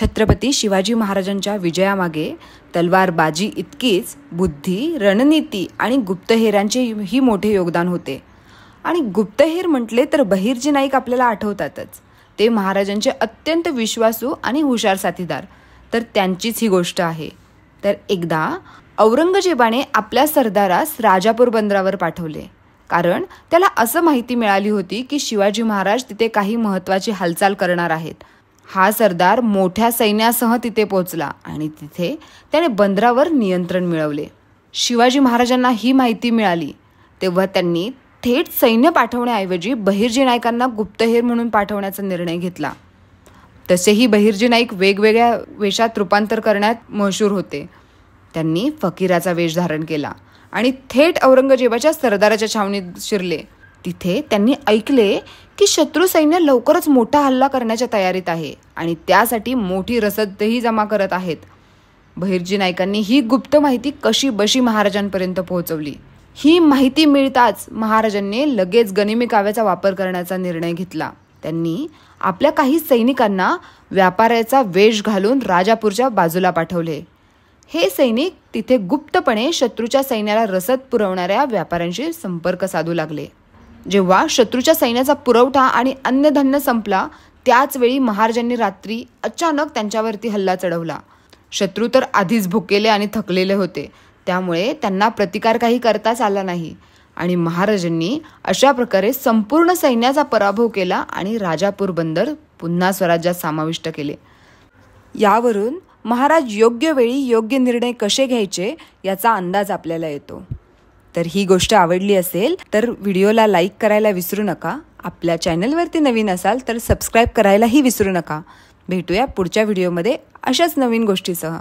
छत्रपती शिवाजी महाराजांच्या विजयामागे तलवारबाजी इतकीच बुद्धी, रणनीती आणि गुप्तहेरांचेही मोठे योगदान होते। आणि गुप्तहेर म्हटले तर बहिर्जी नाईक आपल्याला आठवतातच। ते महाराजांचे अत्यंत विश्वासू आणि हुशार साथीदार। तर त्यांचीच ही गोष्ट आहे। तर एकदा औरंगजेबाने आपल्या सरदारास राजापूर बंदरावर पाठवले, कारण त्याला असं माहिती मिळाली होती की शिवाजी महाराज तिथे काही महत्त्वाची हालचाल करणार आहेत। हा सरदार मोठ्या सैन्यासह तिथे पोहोचला आणि तिथे त्याने बंदरावर नियंत्रण मिळवले। शिवाजी महाराजांना ही माहिती मिळाली तेव्हा त्यांनी थेट सैन्य पाठवण्याऐवजी बहिर्जी नाईकांना गुप्तहेर म्हणून पाठवण्याचा निर्णय घेतला। तसेही बहिर्जी नाईक वेगवेगळ्या वेशात रूपांतर करण्यात मशहूर होते। त्यांनी फकीराचा वेश धारण केला आणि थेट औरंगजेबाच्या सरदाराच्या छावणीत शिरले। तिथे त्यांनी ऐकले की शत्रू सैन्य लवकरच मोठा हल्ला करण्याच्या तयारीत आहे आणि त्यासाठी मोठी रसदही जमा करत आहेत। बहिर्जी नाईकांनी ही गुप्त माहिती कशी बशी महाराजांपर्यंत पोहोचवली। ही माहिती मिळताच महाराजांनी लगेच गनिमी काव्याचा वापर करण्याचा निर्णय घेतला। त्यांनी आपल्या काही सैनिकांना व्यापाऱ्याचा वेश घालून राजापूरच्या बाजूला पाठवले। हे सैनिक तिथे गुप्तपणे शत्रूच्या सैन्याला रसद पुरवणाऱ्या व्यापाऱ्यांशी संपर्क साधू लागले। जेव्हा शत्रूच्या सैन्याचा पुरवठा आणि अन्नधान्य संपला त्याच वेळी महाराजांनी रात्री अचानक त्यांच्यावरती हल्ला चढवला। शत्रू तर आधीच भुकेले आणि थकलेले होते, त्यामुळे त्यांना प्रतिकार काही करताच आला नाही आणि महाराजांनी अशा प्रकारे संपूर्ण सैन्याचा पराभव केला आणि राजापूर बंदर पुन्हा स्वराज्यात समाविष्ट केले। यावरून महाराज योग्य वेळी योग्य निर्णय कसे घ्यायचे याचा अंदाज आपल्याला येतो। तर ही गोष्ट आवडली असेल तर व्हिडिओला लाईक करायला विसरू नका। आपल्या चॅनलवरती नवीन असाल तर सबस्क्राईब करायलाही विसरू नका। भेटूया पुढच्या व्हिडिओमध्ये अशाच नवीन गोष्टीसह।